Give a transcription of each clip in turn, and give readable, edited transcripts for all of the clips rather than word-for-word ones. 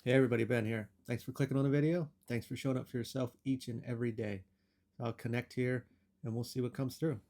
Hey everybody, Ben here. Thanks for clicking on the video. Thanks for showing up for yourself each and every day. I'll connect here and we'll see what comes through.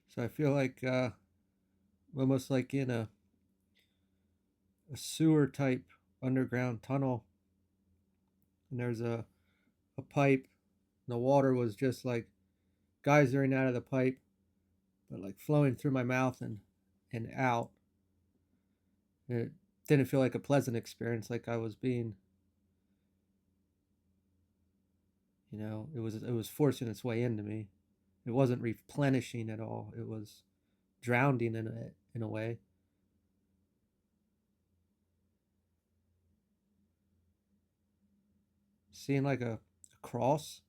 So I feel like almost like in a sewer type underground tunnel, and there's a pipe, and the water was just like geysering out of the pipe, but like flowing through my mouth and out. It didn't feel like a pleasant experience, like I was being, it was forcing its way into me. It wasn't replenishing at all. It was drowning in a way. Seeing like a cross.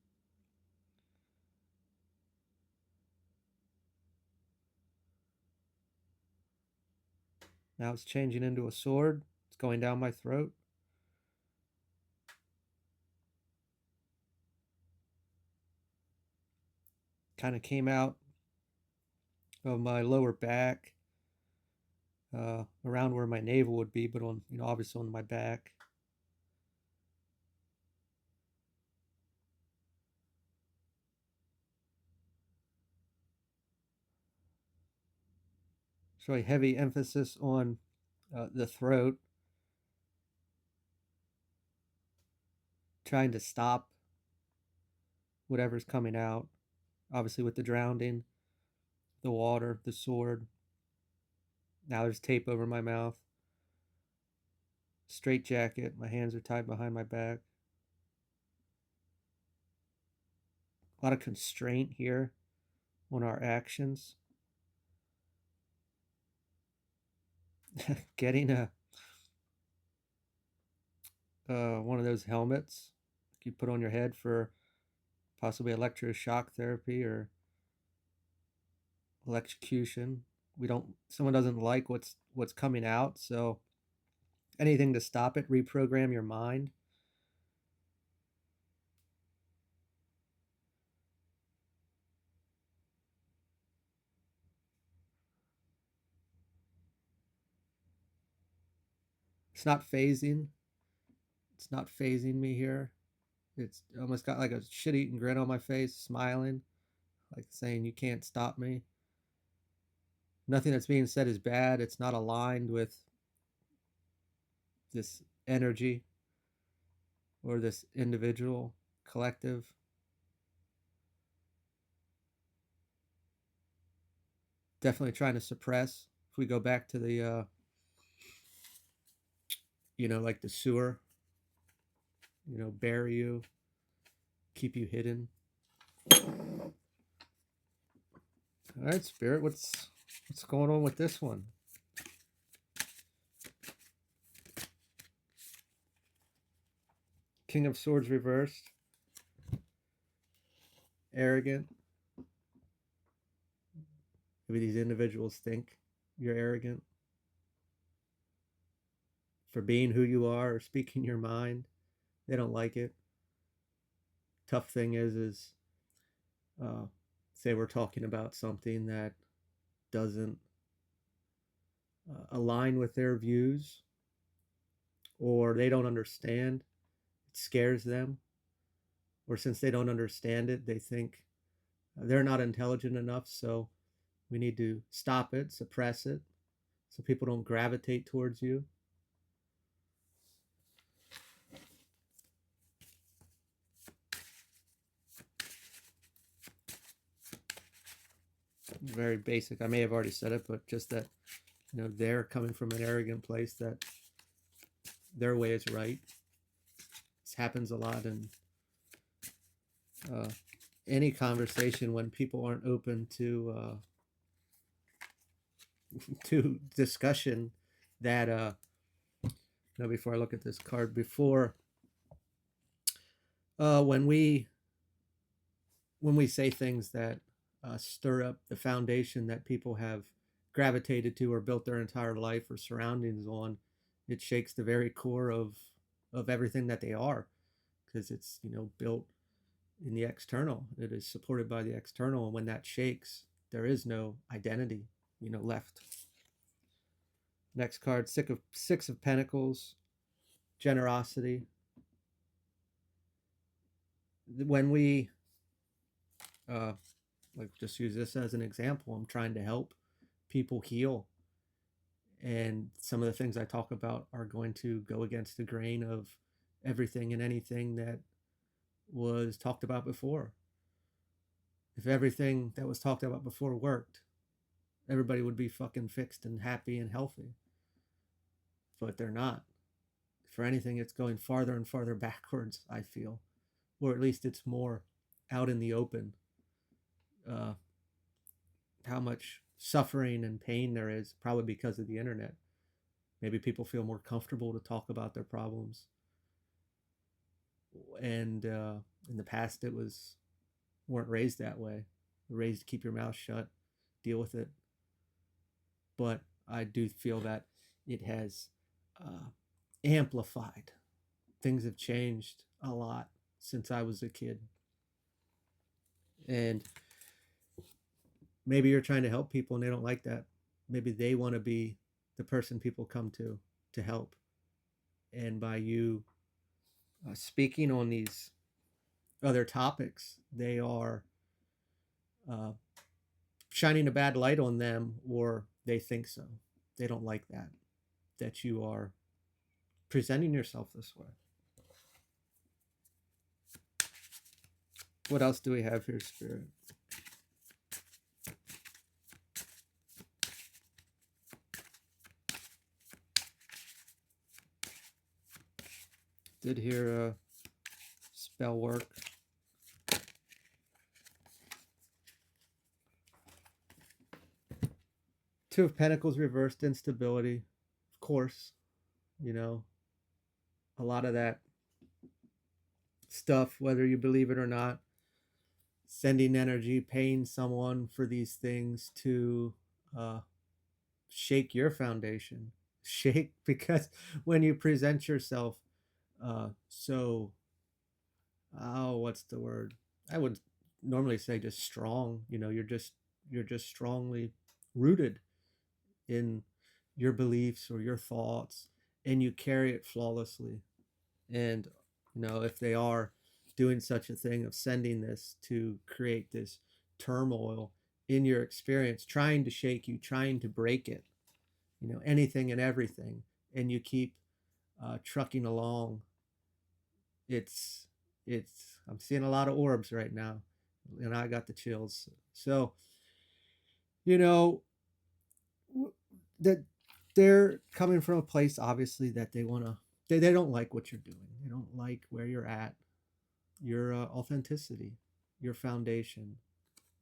Now it's changing into a sword. It's going down my throat. Kind of came out of my lower back, around where my navel would be, but on, obviously on my back. It's really heavy emphasis on the throat, trying to stop whatever's coming out. Obviously, with the drowning, the water, the sword. Now there's tape over my mouth. Straight jacket. My hands are tied behind my back. A lot of constraint here on our actions. Getting a one of those helmets you put on your head for possibly electroshock therapy or electrocution. We don't. Someone doesn't like what's coming out, so anything to stop it. Reprogram your mind. It's not phasing. It's not phasing me here. It's almost got like a shit-eating grin on my face, smiling, like saying you can't stop me. Nothing that's being said is bad. It's not aligned with this energy or this individual collective. Definitely trying to suppress. If we go back to the like the sewer, bury you, keep you hidden. All right, spirit, what's going on with this one? King of Swords reversed. Arrogant. Maybe these individuals think you're arrogant for being who you are or speaking your mind. They don't like it. Tough thing is uh, say we're talking about something that doesn't align with their views, or they don't understand. It scares them, or since they don't understand it, they think they're not intelligent enough. So we need to stop it, suppress it, so people don't gravitate towards you. Very basic. I may have already said it, but just that, they're coming from an arrogant place that their way is right. This happens a lot in uh, any conversation when people aren't open to discussion. That before I look at this card, before When we say things that stir up the foundation that people have gravitated to or built their entire life or surroundings on, it shakes the very core of everything that they are, because it's, built in the external. It is supported by the external, and when that shakes, there is no identity, left. Next card, six of Pentacles, generosity. When we uh, like, just use this as an example, I'm trying to help people heal, and some of the things I talk about are going to go against the grain of everything and anything that was talked about before. If everything that was talked about before worked, everybody would be fucking fixed and happy and healthy. But they're not. For anything, it's going farther and farther backwards, I feel. Or at least it's more out in the open. Uh, how much suffering and pain there is, probably because of the internet. Maybe people feel more comfortable to talk about their problems. And in the past, it was weren't raised that way. Raised to keep your mouth shut, deal with it. But I do feel that it has amplified. Things have changed a lot since I was a kid. And maybe you're trying to help people and they don't like that. Maybe they want to be the person people come to help. And by you speaking on these other topics, they are uh, shining a bad light on them, or they think so. They don't like that you are presenting yourself this way. What else do we have here, Spirit? Did hear spell work. Two of Pentacles reversed, instability. Of course, a lot of that stuff, whether you believe it or not, sending energy, paying someone for these things to shake your foundation. Shake, because when you present yourself so, oh, what's the word? I would normally say just strong. You're just strongly rooted in your beliefs or your thoughts, and you carry it flawlessly. And if they are doing such a thing of sending this to create this turmoil in your experience, trying to shake you, trying to break it, anything and everything, and you keep trucking along, it's I'm seeing a lot of orbs right now, and I got the chills. So, you know that they're coming from a place, obviously, that they don't like what you're doing. They don't like where you're at, your authenticity, your foundation,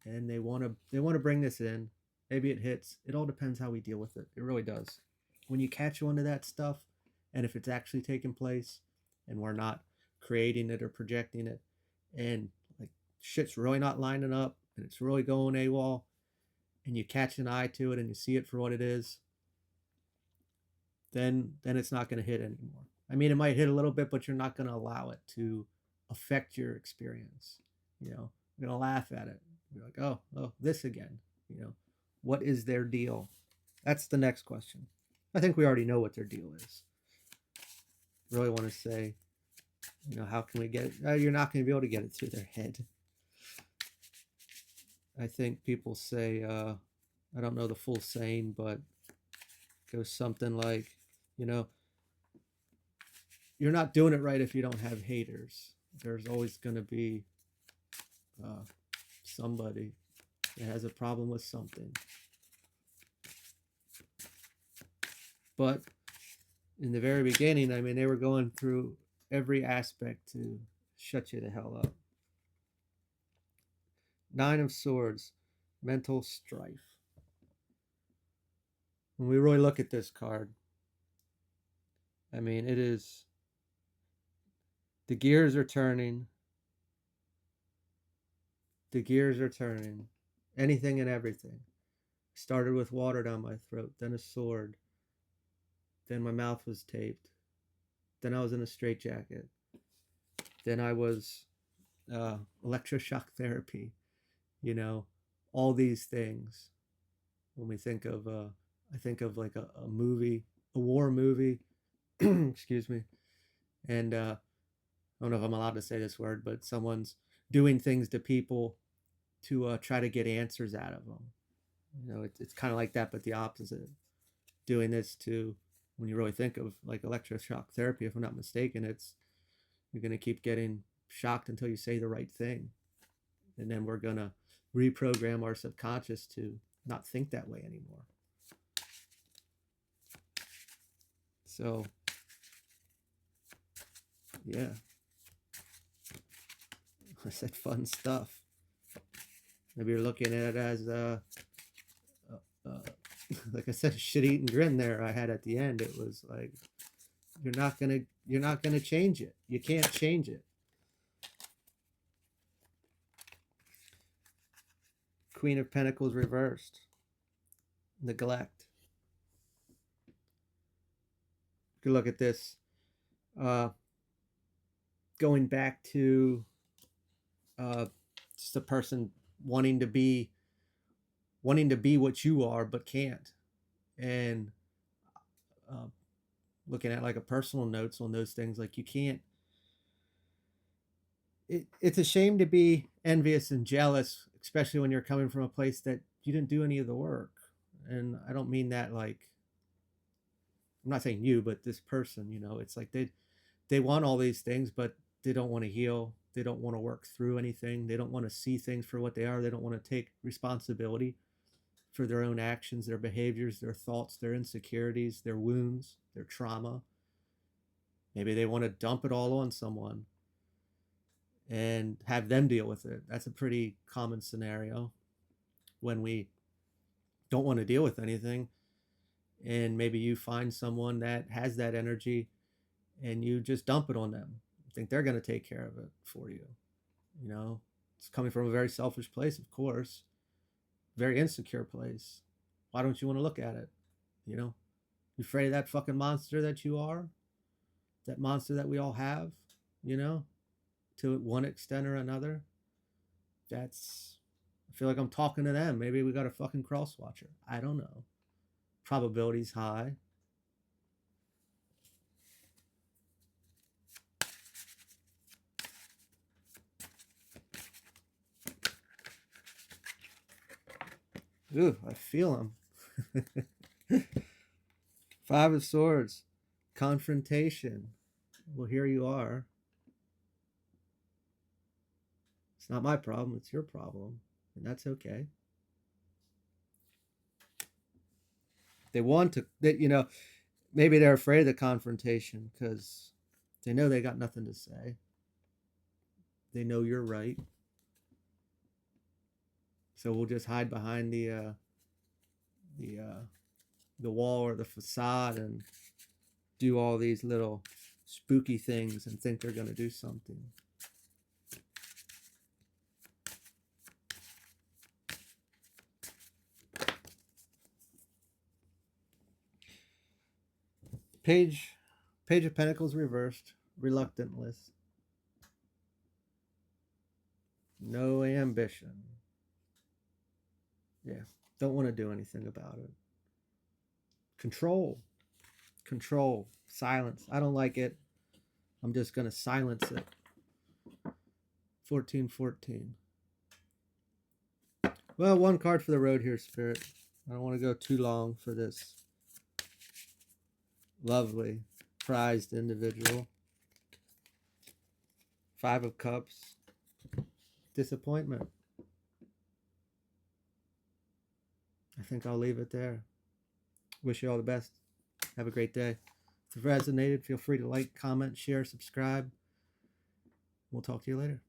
and they want to bring this in. Maybe it hits. It all depends how we deal with it. It really does. When you catch on to that stuff, and if it's actually taking place, and we're not creating it or projecting it, and like shit's really not lining up, and it's really going AWOL, and you catch an eye to it and you see it for what it is, then it's not going to hit anymore. I mean, it might hit a little bit, but you're not going to allow it to affect your experience. You're going to laugh at it. You're like, oh, this again. What is their deal? That's the next question. I think we already know what their deal is. Really want to say, how can we get it? You're not going to be able to get it through their head. I think people say, I don't know the full saying, but it goes something like, you're not doing it right if you don't have haters. There's always going to be somebody that has a problem with something. But in the very beginning, I mean, they were going through every aspect to shut you the hell up. Nine of Swords, mental strife. When we really look at this card, I mean, it is, the gears are turning. The gears are turning. Anything and everything. Started with water down my throat, then a sword, then my mouth was taped, then I was in a straitjacket, then I was electroshock therapy, you know, all these things. When we think of, I think of like a movie, a war movie, excuse me, and I don't know if I'm allowed to say this word, but someone's doing things to people to try to get answers out of them. You know, it's kind of like that, but the opposite. Doing this to, when you really think of like electroshock therapy, if I'm not mistaken, it's you're going to keep getting shocked until you say the right thing. And then we're going to reprogram our subconscious to not think that way anymore. So, yeah. I said fun stuff. Maybe you're looking at it as like I said, shit eating grin there I had at the end. It was like you're not gonna change it. You can't change it. Queen of Pentacles reversed. Neglect. You can look at this. Going back to just a person wanting to be what you are but can't, and looking at like a personal notes on those things, like you can't. It's a shame to be envious and jealous, especially when you're coming from a place that you didn't do any of the work. And I don't mean that like, I'm not saying you, but this person, you know, it's like they want all these things, but they don't want to heal. They don't want to work through anything. They don't want to see things for what they are. They don't want to take responsibility for their own actions, their behaviors, their thoughts, their insecurities, their wounds, their trauma. Maybe they want to dump it all on someone and have them deal with it. That's a pretty common scenario when we don't want to deal with anything. And maybe you find someone that has that energy and you just dump it on them. You think they're going to take care of it for you. You know, it's coming from a very selfish place, of course, very insecure place. Why don't you want to look at it? You know, you afraid of that fucking monster that you are, that monster that we all have, you know, to one extent or another. That's, I feel like I'm talking to them. Maybe we got a fucking cross watcher. I don't know. Probability's high. Ooh, I feel them. Five of Swords. Confrontation. Well, here you are. It's not my problem. It's your problem. And that's okay. They want to, you know, maybe they're afraid of the confrontation because they know they got nothing to say. They know you're right. So we'll just hide behind the wall or the facade and do all these little spooky things and think they're going to do something. Page of Pentacles reversed. Reluctantless. No ambition. Yeah, don't want to do anything about it. Control. Control. Silence. I don't like it. I'm just going to silence it. 1414. Well, one card for the road here, Spirit. I don't want to go too long for this lovely, prized individual. Five of Cups. Disappointment. I think I'll leave it there. Wish you all the best. Have a great day. If it resonated, feel free to like, comment, share, subscribe. We'll talk to you later.